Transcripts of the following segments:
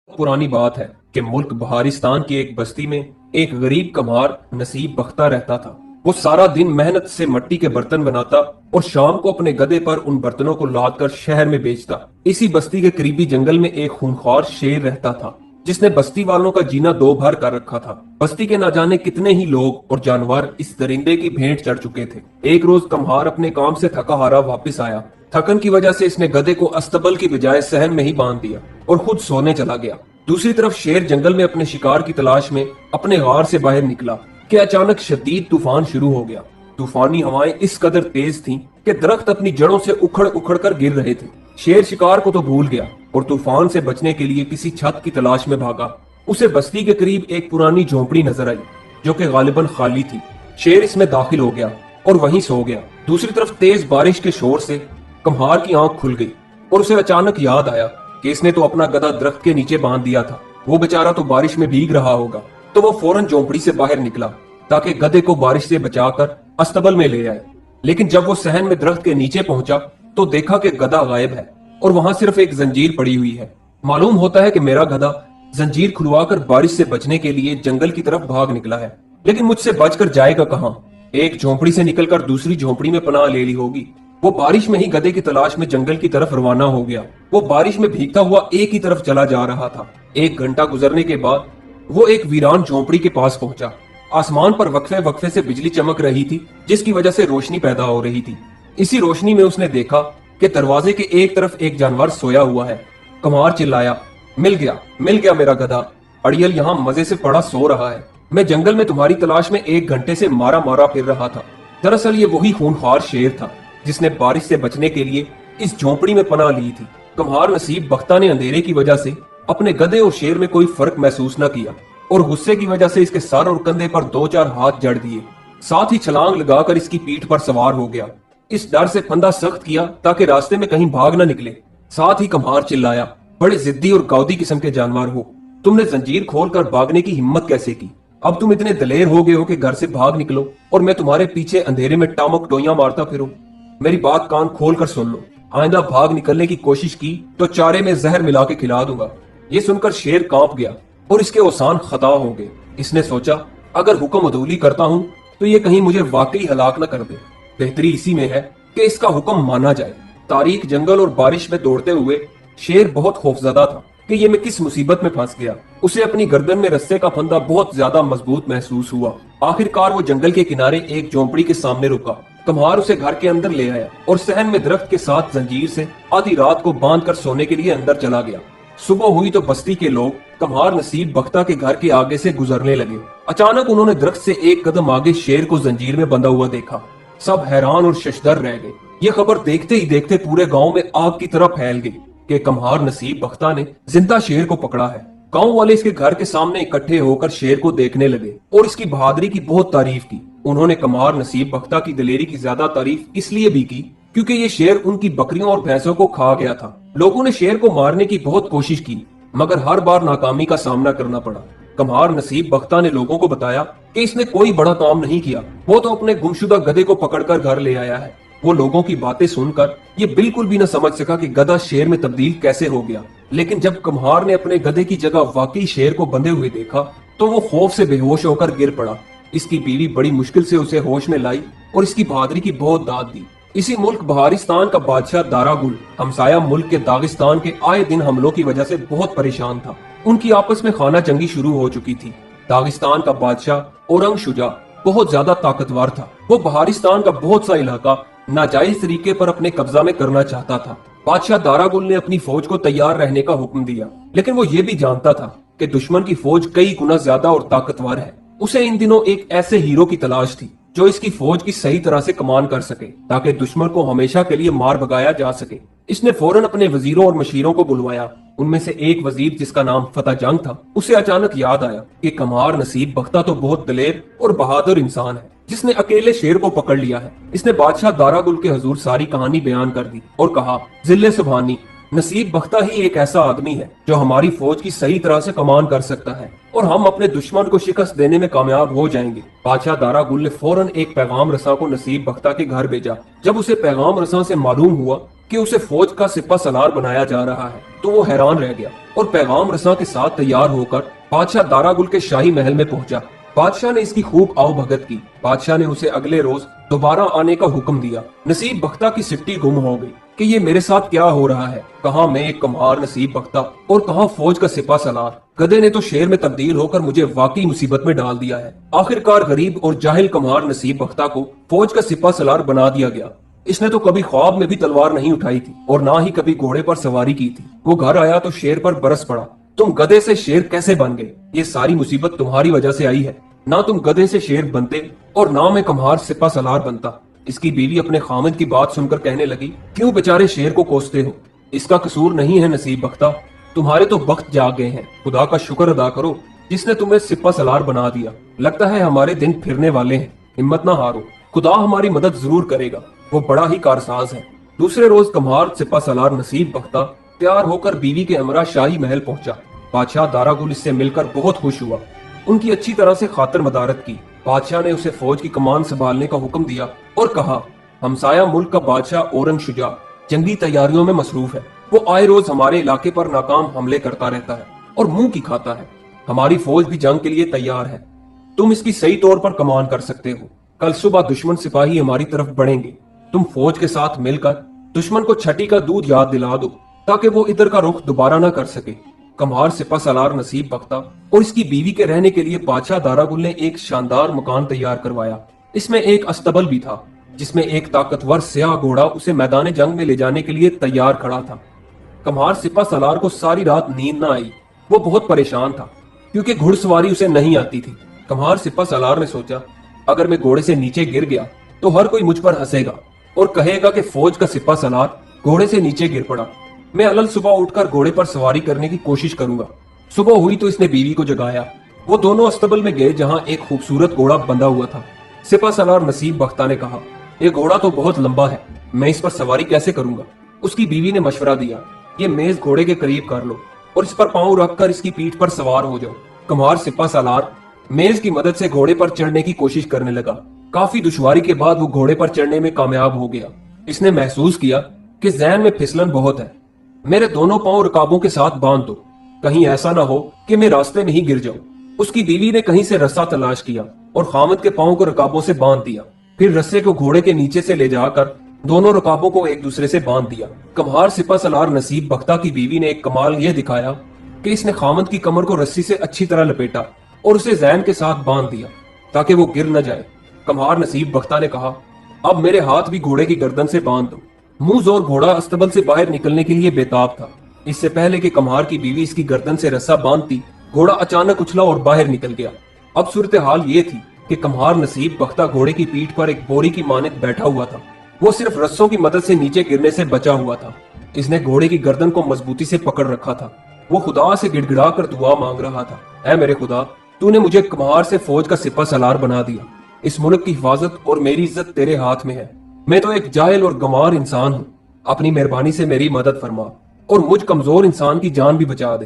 पुरानी बात है कि मुल्क बहारिस्तान की एक बस्ती में एक गरीब कम्हार नसीब बख्ता रहता था। वो सारा दिन मेहनत से मिट्टी के बर्तन बनाता और शाम को अपने गधे पर उन बर्तनों को लाद कर शहर में बेचता। इसी बस्ती के करीबी जंगल में एक खूंखार शेर रहता था जिसने बस्ती वालों का जीना दो भर कर रखा था। बस्ती के न जाने कितने ही लोग और जानवर इस दरिंदे की भेंट चढ़ चुके थे। एक रोज कम्हार अपने काम से थका हारा वापस आया। थकन की वजह से इसने गधे को अस्तबल की बजाय सहन में ही बांध दिया और खुद सोने चला गया। दूसरी तरफ शेर जंगल में अपने शिकार की तलाश में अपने गार से बाहर निकला कि अचानक शदीद तूफान शुरू हो गया। तूफानी हवाएं इस कदर तेज थीं कि दरख्त अपनी जड़ों से उखड़ उखड़ कर गिर रहे थे। शेर शिकार को तो भूल गया और तूफान से बचने के लिए किसी छत की तलाश में भागा। उसे बस्ती के करीब एक पुरानी झोंपड़ी नजर आई जो कि गालिबन खाली थी। शेर इसमें दाखिल हो गया और वहीं सो गया। दूसरी तरफ तेज बारिश के शोर से कम्हार की आंख खुल गई और उसे अचानक याद आया कि इसने तो अपना गधा दरख्त के नीचे बांध दिया था। वो बेचारा तो बारिश में भीग रहा होगा। तो वो फौरन झोंपड़ी से बाहर निकला ताकि गधे को बारिश से बचाकर अस्तबल में ले आए। लेकिन जब वो सहन में दरख्त के नीचे पहुंचा तो देखा कि गधा गायब है और वहां सिर्फ एक जंजीर पड़ी हुई है। मालूम होता है कि मेरा गधा जंजीर खुलवाकर बारिश से बचने के लिए जंगल की तरफ भाग निकला है। लेकिन मुझसे बचकर जाएगा कहां? एक झोंपड़ी से निकलकर दूसरी झोंपड़ी में पनाह ले ली होगी। वो बारिश में ही गधे की तलाश में जंगल की तरफ रवाना हो गया। वो बारिश में भीगता हुआ एक ही तरफ चला जा रहा था। एक घंटा गुजरने के बाद वो एक वीरान झोंपड़ी के पास पहुंचा। आसमान पर वक्फे वक्फे से बिजली चमक रही थी जिसकी वजह से रोशनी पैदा हो रही थी। इसी रोशनी में उसने देखा कि दरवाजे के एक तरफ एक जानवर सोया हुआ है। कम्हार चिल्लाया, मिल गया मेरा गधा। अड़ियल यहाँ मजे से पड़ा सो रहा है। मैं जंगल में तुम्हारी तलाश में एक घंटे से मारा मारा फिर रहा था। दरअसल ये वही खूंखार शेर था जिसने बारिश से बचने के लिए इस झोंपड़ी में पनाह ली थी। कम्हार नसीब बख्ता ने अंधेरे की वजह से अपने गधे और शेर में कोई फर्क महसूस न किया और गुस्से की वजह से इसके सर और कंधे पर दो चार हाथ जड़ दिए। साथ ही छलांग लगाकर इसकी पीठ पर सवार हो गया। इस डर से फंदा सख्त किया ताकि रास्ते में कहीं भाग न निकले। साथ ही कम्हार चिल्लाया, बड़े जिद्दी और गाउदी किस्म के जानवर हो। तुमने जंजीर खोलकर भागने की हिम्मत कैसे की? अब तुम इतने दलेर हो गए हो कि घर से भाग निकलो और मैं तुम्हारे पीछे अंधेरे में टामक टोइयां मारता फिरूं। मेरी बात कान खोल कर सुन लो। आइंदा भाग निकलने की कोशिश की तो चारे में जहर मिला के खिला दूंगा। ये सुनकर शेर कांप गया और इसके औसान खता हो गए। इसने सोचा, अगर हुक्म अदूली करता हूँ तो ये कहीं मुझे वाकई हलाक न कर दे। बेहतरी इसी में है कि इसका हुक्म माना जाए। तारीक जंगल और बारिश में दौड़ते हुए शेर बहुत खौफजदा था कि ये मैं किस मुसीबत में फंस गया। उसे अपनी गर्दन में रस्से का फंदा बहुत ज्यादा मजबूत महसूस हुआ। आखिरकार वो जंगल के किनारे एक झोंपड़ी के सामने रुका। कम्हार उसे घर के अंदर ले आया और सहन में दरख्त के साथ जंजीर से आधी रात को बांध कर सोने के लिए अंदर चला गया। सुबह हुई तो बस्ती के लोग कम्हार नसीब बख्ता के घर के आगे से गुजरने लगे। अचानक उन्होंने दरख्त से एक कदम आगे शेर को जंजीर में बंधा हुआ देखा। सब हैरान और शशदर रह गए। ये खबर देखते ही देखते पूरे गांव में आग की तरह फैल गई कि कम्हार नसीब बख्ता ने जिंदा शेर को पकड़ा है। गांव वाले इसके घर के सामने इकट्ठे होकर शेर को देखने लगे और इसकी बहादुरी की बहुत तारीफ की। उन्होंने कम्हार नसीब बख्ता की दिलेरी की ज्यादा तारीफ इसलिए भी की क्योंकि ये शेर उनकी बकरियों और भैंसों को खा गया था। लोगों ने शेर को मारने की बहुत कोशिश की मगर हर बार नाकामी का सामना करना पड़ा। कम्हार नसीब बख्ता ने लोगों को बताया कि इसने कोई बड़ा काम नहीं किया, वो तो अपने गुमशुदा गधे को पकड़कर घर ले आया है। वो लोगों की बातें सुनकर ये बिल्कुल भी न समझ सका कि गधा शेर में तब्दील कैसे हो गया। लेकिन जब कम्हार ने अपने गधे की जगह वाकई शेर को बंधे हुए देखा तो वो खौफ से बेहोश होकर गिर पड़ा। इसकी बीवी बड़ी मुश्किल से उसे होश में लाई और इसकी बहादुरी की बहुत दाद दी। इसी मुल्क बहारिस्तान का बादशाह दारागुल हमसाया मुल्क के दागिस्तान के आए दिन हमलों की वजह से बहुत परेशान था। उनकी आपस में खाना जंगी शुरू हो चुकी थी। दागिस्तान का बादशाह औरंग शुजा बहुत ज्यादा ताकतवर था। वो बहारिस्तान का बहुत सा इलाका नाजायज तरीके पर अपने कब्जा में करना चाहता था। बादशाह दारागुल ने अपनी फौज को तैयार रहने का हुक्म दिया, लेकिन वो ये भी जानता था कि दुश्मन की फौज कई गुना ज्यादा और ताकतवर है। उसे इन दिनों एक ऐसे हीरो की तलाश थी जो इसकी फौज की सही तरह से कमान कर सके ताकि दुश्मन को हमेशा के लिए मार भगाया जा सके। इसने फौरन अपने वजीरों और मशीरों को बुलवाया। उनमें से एक वजीर जिसका नाम फतेह जंग था, उसे अचानक याद आया कि कम्हार नसीब बख्ता तो बहुत दलेर और बहादुर इंसान है जिसने अकेले शेर को पकड़ लिया है। इसने बादशाह दारागुल के हुजूर सारी कहानी बयान कर दी और कहा, जिले सुबहानी, नसीब बख्ता ही एक ऐसा आदमी है जो हमारी फौज की सही तरह से कमान कर सकता है और हम अपने दुश्मन को शिकस्त देने में कामयाब हो जाएंगे। बादशाह दारागुल ने फौरन एक पैगाम रसा को नसीब बख्ता के घर भेजा। जब उसे पैगाम रसा से मालूम हुआ कि उसे फौज का सिपा सलार बनाया जा रहा है تو وہ حیران رہ گیا اور پیغام رساں کے ساتھ تیار ہو کر بادشاہ داراگل کے شاہی محل میں پہنچا۔ بادشاہ نے اس کی خوب آؤ بھگت کی۔ بادشاہ نے اسے اگلے روز دوبارہ آنے کا حکم دیا۔ نصیب بختہ کی سٹی گم ہو گئی کہ یہ میرے ساتھ کیا ہو رہا ہے۔ کہاں میں ایک کمہار نصیب بختہ اور کہاں فوج کا سپہ سالار۔ گدھے نے تو شیر میں تبدیل ہو کر مجھے واقعی مصیبت میں ڈال دیا ہے۔ آخرکار غریب اور جاہل کمہار نصیب بختہ کو فوج کا سپہ سالار بنا دیا گیا۔ اس نے تو کبھی خواب میں بھی تلوار نہیں اٹھائی تھی اور نہ ہی کبھی گھوڑے پر سواری کی تھی۔ وہ گھر آیا تو شیر پر برس پڑا۔ تم گدھے سے شیر کیسے بن گئے؟ یہ ساری مصیبت تمہاری وجہ سے آئی ہے۔ نہ تم گدھے سے شیر بنتے اور نہ میں کمہار سپہ سالار بنتا۔ اس کی بیوی اپنے خامد کی بات سن کر کہنے لگی، کیوں بیچارے شیر کو کوستے ہو؟ اس کا قصور نہیں ہے نصیب بختہ، تمہارے تو بخت جاگ گئے ہیں۔ خدا کا شکر ادا کرو جس نے تمہیں سپہ سالار بنا دیا۔ لگتا ہے ہمارے دن پھرنے والے ہیں۔ ہمت نہ ہارو، خدا ہماری مدد ضرور کرے گا، وہ بڑا ہی کارساز ہے۔ دوسرے روز کمہار سپہ سالار نصیب بختہ تیار ہو کر بیوی کے ہمراہ شاہی محل پہنچا۔ بادشاہ داراگل اس سے مل کر بہت خوش ہوا، ان کی اچھی طرح سے خاطر مدارت کی۔ بادشاہ نے اسے فوج کی کمان سنبھالنے کا حکم دیا اور کہا، ہمسایہ ملک کا بادشاہ اورنگ شجاع جنگی تیاریوں میں مصروف ہے۔ وہ آئے روز ہمارے علاقے پر ناکام حملے کرتا رہتا ہے اور منہ کی کھاتا ہے۔ ہماری فوج بھی جنگ کے لیے تیار ہے، تم اس کی صحیح طور پر کمان کر سکتے ہو۔ کل صبح دشمن سپاہی ہماری طرف بڑھیں گے، تم فوج کے ساتھ مل کر دشمن کو چھٹی کا دودھ یاد دلا دو تاکہ وہ ادھر کا رخ دوبارہ نہ کر سکے۔ کمہار سپہ سالار نصیب بختہ اور اس کی بیوی کے رہنے کے لیے بادشاہ داراگل نے ایک شاندار مکان تیار کروایا۔ اس میں ایک استبل بھی تھا جس میں ایک طاقتور سیاہ گھوڑا اسے میدان جنگ میں لے جانے کے لیے تیار کھڑا تھا۔ کمہار سپہ سالار کو ساری رات نیند نہ آئی، وہ بہت پریشان تھا کیونکہ گھڑ سواری اسے نہیں آتی تھی۔ کمہار سپہ سالار نے سوچا، اگر میں گھوڑے سے نیچے گر گیا تو ہر کوئی مجھ پر ہنسے گا اور کہے گا کہ فوج کا سپہ سالار گھوڑے سے نیچے گر پڑا۔ میں الل صبح اٹھ کر گھوڑے پر سواری کرنے کی کوشش کروں گا۔ صبح ہوئی تو اس نے بیوی کو جگایا۔ وہ دونوں استبل میں گئے جہاں ایک خوبصورت گھوڑا بندھا ہوا تھا۔ سپہ سالار نصیب بختہ نے کہا، یہ گھوڑا تو بہت لمبا ہے، میں اس پر سواری کیسے کروں گا؟ اس کی بیوی نے مشورہ دیا، یہ میز گھوڑے کے قریب کر لو اور اس پر پاؤں رکھ کر اس کی پیٹھ پر سوار ہو جاؤ۔ کمہار سپہ سالار میز کی مدد سے گھوڑے پر چڑھنے کی کوشش کرنے لگا۔ کافی دشواری کے بعد وہ گھوڑے پر چڑھنے میں کامیاب ہو گیا۔ اس نے محسوس کیا کہ ذہن میں پھسلن بہت ہے۔ میرے دونوں پاؤں رکابوں کے ساتھ باندھ دو، کہیں ایسا نہ ہو کہ میں راستے میں ہی گر جاؤں۔ اس کی بیوی نے کہیں سے رسہ تلاش کیا اور خامد کے پاؤں کو رکابوں سے باندھ دیا، پھر رسے کو گھوڑے کے نیچے سے لے جا کر دونوں رکابوں کو ایک دوسرے سے باندھ دیا۔ کمہار سپہ سالار نصیب بختہ کی بیوی نے ایک کمال یہ دکھایا کہ اس نے خامد کی کمر کو رسی سے اچھی طرح لپیٹا اور اسے ذہن کے ساتھ باندھ دیا تاکہ وہ گر نہ جائے۔ کمہار نصیب بختہ نے کہا، اب میرے ہاتھ بھی گھوڑے کی گردن سے باندھ دو۔ منہ زور گھوڑا استبل سے باہر نکلنے کے لیے بےتاب تھا۔ اس سے پہلے کہ کمہار کی بیوی اس کی گردن سے رسا باندھتی، گھوڑا اچانک اچھلا اور باہر نکل گیا۔ اب صورتحال یہ تھی کہ کمہار نصیب بختہ گھوڑے کی پیٹھ پر ایک بوری کی مانند بیٹھا ہوا تھا۔ وہ صرف رسوں کی مدد سے نیچے گرنے سے بچا ہوا تھا۔ اس نے گھوڑے کی گردن کو مضبوطی سے پکڑ رکھا تھا۔ وہ خدا سے گڑ گڑا کر دعا مانگ رہا تھا، اے میرے خدا، تو نے مجھے کمہار سے فوج کا سپہ سالار بنا دیا۔ اس ملک کی حفاظت اور میری عزت تیرے ہاتھ میں ہے۔ میں تو ایک جاہل اور گنوار انسان ہوں، اپنی مہربانی سے میری مدد فرما اور مجھ کمزور انسان کی جان بھی بچا دے۔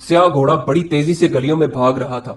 سیاہ گھوڑا بڑی تیزی سے گلیوں میں بھاگ رہا تھا۔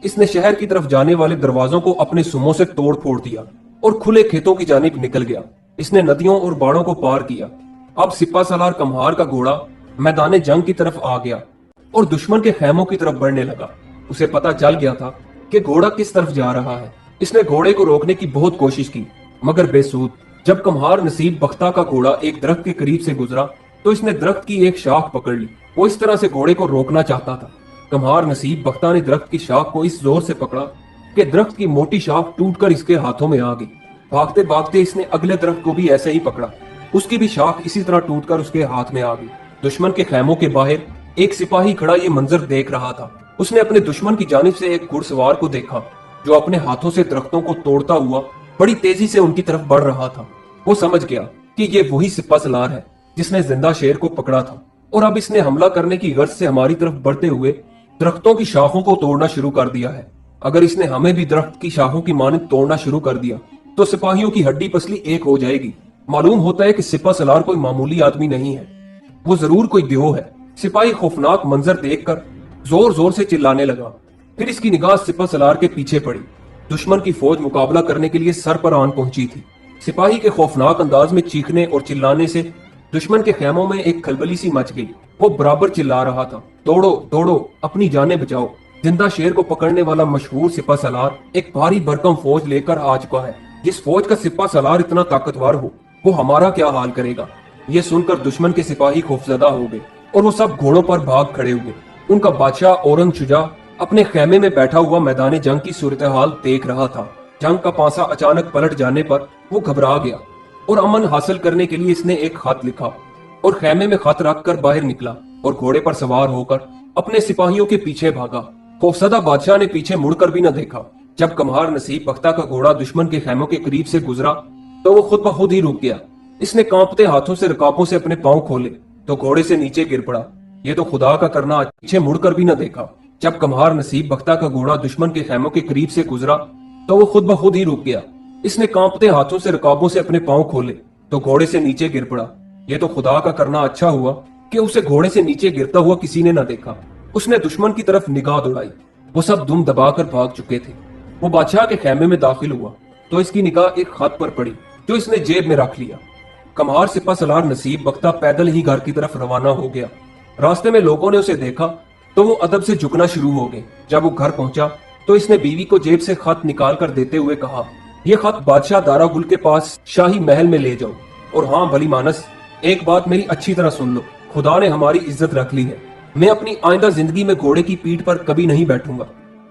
اس نے شہر کی طرف جانے والے دروازوں کو اپنے سموں سے توڑ پھوڑ دیا اور کھلے کھیتوں کی جانب نکل گیا۔ اس نے ندیوں اور باڑوں کو پار کیا۔ اب سپہ سالار کمہار کا گھوڑا میدان جنگ کی طرف آ گیا اور دشمن کے خیموں کی طرف بڑھنے لگا۔ اسے پتا چل گیا تھا کہ گھوڑا کس طرف جا رہا ہے۔ اس نے گھوڑے کو روکنے کی بہت کوشش کی مگر بے سود۔ جب کمہار نصیب بختہ کا گھوڑا ایک درخت کے قریب سے گزرا تو اس نے درخت کی ایک شاخ پکڑ لی۔ وہ اس طرح سے گھوڑے کو روکنا چاہتا تھا۔ کمہار نصیب بختہ نے درخت کی شاخ کو اس زور سے پکڑا کہ درخت کی موٹی شاخ ٹوٹ کر اس کے ہاتھوں میں آ گئی۔ بھاگتے بھاگتے اس نے اگلے درخت کو بھی ایسے ہی پکڑا، اس کی بھی شاخ اسی طرح ٹوٹ کر اس کے ہاتھ میں آ گئی۔ دشمن کے خیموں کے باہر ایک سپاہی کھڑا یہ منظر دیکھ رہا تھا۔ اس نے اپنے دشمن کی جانب سے ایک گھڑ سوار کو دیکھا جو اپنے ہاتھوں سے درختوں کو توڑتا ہوا بڑی تیزی سے ان کی طرف بڑھ رہا تھا۔ وہ سمجھ گیا کہ یہ وہی سپہ سالار ہے جس نے زندہ شیر کو پکڑا تھا اور اب اس نے حملہ کرنے کی غرض سے ہماری طرف بڑھتے ہوئے درختوں کی شاخوں کو توڑنا شروع کر دیا ہے۔ اگر اس نے ہمیں بھی درخت کی شاخوں کی مانند توڑنا شروع کر دیا تو سپاہیوں کی ہڈی پسلی ایک ہو جائے گی۔ معلوم ہوتا ہے کہ سپہ سالار کوئی معمولی آدمی نہیں ہے، وہ ضرور کوئی دیو ہے۔ سپاہی خوفناک منظر دیکھ کر زور زور سے چلانے لگا۔ پھر اس کی نگاہ سپہ سالار کے پیچھے پڑی۔ دشمن کی فوج مقابلہ کرنے کے لیے سر پر آن پہنچی تھی۔ سپاہی کے خوفناک انداز میں چیخنے اور چلانے سے दुश्मन के खेमों में एक खलबली सी मच गई। वो बराबर चिल्ला रहा था, दौड़ो दौड़ो, अपनी जानें बचाओ। जिंदा शेर को पकड़ने वाला मशहूर सिपा सलार एक भारी भरकम फौज लेकर आ चुका है। जिस फौज का सिपा सलार इतना ताकतवर हो, वो हमारा क्या हाल करेगा। ये सुनकर दुश्मन के सिपाही खौफजदा हो गए और वो सब घोड़ों पर भाग खड़े हुए। उनका बादशाह औरंग शुजा अपने खेमे में बैठा हुआ मैदान जंग की सूरत हाल देख रहा था। जंग का पासा अचानक पलट जाने पर वो घबरा गया और अमन हासिल करने के लिए इसने एक खत लिखा और खेमे में खत रखकर बाहर निकला और घोड़े पर सवार होकर अपने सिपाहियों के पीछे भागा। खौफसदा बादशाह ने पीछे मुड़कर भी न देखा। जब कम्हार नसीब बख्ता का घोड़ा दुश्मन के खेमों के करीब से गुजरा तो वो खुद ब खुद ही रुक गया। इसने कांपते हाथों से रकाबों से अपने पांव खोले तो घोड़े से नीचे गिर पड़ा। ये तो खुदा का करना, पीछे मुड़कर भी न देखा। जब कम्हार नसीब बख्ता का घोड़ा दुश्मन के खेमों के करीब से गुजरा तो वो खुद ब खुद ही रुक गया। इसने कांपते हाथों से रकाबों से अपने पांव खोले तो घोड़े से नीचे गिर पड़ा। ये तो खुदा का करना अच्छा हुआ कि उसे घोड़े से नीचे गिरता हुआ किसी ने न देखा। उसने दुश्मन की तरफ निगाह दौड़ाई। वो सब दुम दबाकर भाग चुके थे। वो बादशाह के खेमे में दाखिल हुआ तो इसकी निगाह एक खत पर पड़ी जो इसने जेब में रख लिया। कम्हार सिपा सलार नसीब बख्ता पैदल ही घर की तरफ रवाना हो गया। रास्ते में लोगों ने उसे देखा तो वो अदब से झुकना शुरू हो गए। जब वो घर पहुंचा तो इसने बीवी को जेब से खत निकाल कर देते हुए कहा, ये खत बादशाह दारा गुल के पास शाही महल में ले जाओ। और हाँ भली मानस, एक बात मेरी अच्छी तरह सुन लो, खुदा ने हमारी इज्जत रख ली है। मैं अपनी आइंदा जिंदगी में घोड़े की पीठ पर कभी नहीं बैठूंगा।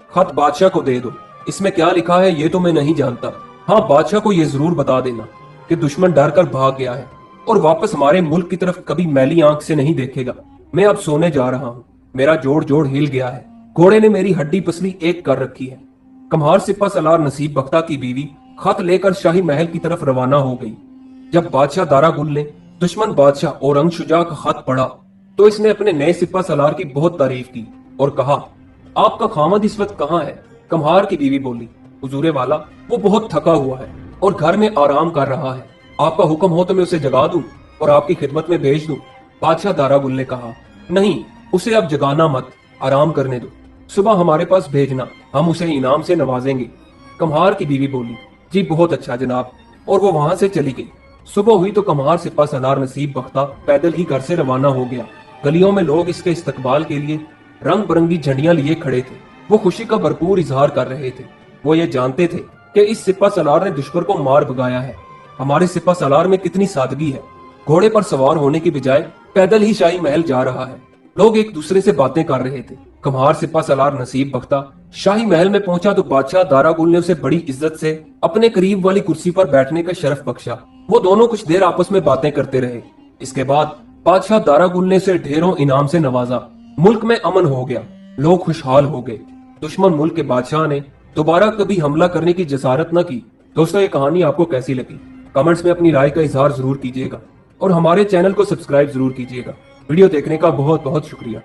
खत बादशाह को दे दो। इसमें क्या लिखा है ये तो मैं नहीं जानता। हाँ, बादशाह को ये जरूर बता देना कि दुश्मन डर कर भाग गया है और वापस हमारे मुल्क की तरफ कभी मैली आंख से नहीं देखेगा। मैं अब सोने जा रहा हूँ। मेरा जोड़ जोड़ हिल गया है। घोड़े ने मेरी हड्डी पसली एक कर रखी है। कम्हार सिपा सलार नसीब बख्ता की बीवी खत लेकर शाही महल की तरफ रवाना हो गई। जब बादशाह दारा गुल ने दुश्मन बादशाह औरंग शुजा का खत पढ़ा तो इसने अपने नए सिपा सलार की बहुत तारीफ की और कहा, आपका खामद इस वक्त कहाँ है। कम्हार की बीवी बोली, हुजूरे वाला, वो बहुत थका हुआ है और घर में आराम कर रहा है। आपका हुक्म हो तो मैं उसे जगा दूं और आपकी खिदमत में भेज दूं। बादशाह दारा गुल ने कहा, नहीं, उसे अब जगाना मत, आराम करने दो। सुबह हमारे पास भेजना, हम उसे इनाम से नवाजेंगे। कम्हार की बीवी बोली, जी बहुत अच्छा जनाब। और वो वहां से चली गई। सुबह हुई तो कम्हार सिपा सलार नसीब बख्ता पैदल ही घर से रवाना हो गया। गलियों में लोग इसके इस्तकबाल के लिए रंग बिरंगी झंडियां लिए खड़े थे। वो खुशी का भरपूर इजहार कर रहे थे। वो ये जानते थे कि इस सिपा सलार ने दुश्मन को मार भगाया है। हमारे सिपा सलार में कितनी सादगी है। घोड़े पर सवार होने की बजाय पैदल ही शाही महल जा रहा है। लोग एक दूसरे से बातें कर रहे थे। कम्हार सिपा सलार नसीब बख्ता शाही महल में पहुंचा तो बादशाह दारा गुल ने उसे बड़ी इज्जत से अपने करीब वाली कुर्सी पर बैठने का शरफ बख्शा। वो दोनों कुछ देर आपस में बातें करते रहे। इसके बाद बादशाह दारा गुल ने उसे ढेरों इनाम से नवाजा। मुल्क में अमन हो गया। लोग खुशहाल हो गए। दुश्मन मुल्क के बादशाह ने दोबारा कभी हमला करने की जसारत न की। दोस्तों, ये कहानी आपको कैसी लगी? कमेंट्स में अपनी राय का इजहार जरूर कीजिएगा और हमारे चैनल को सब्सक्राइब जरूर कीजिएगा। वीडियो देखने का बहुत बहुत शुक्रिया।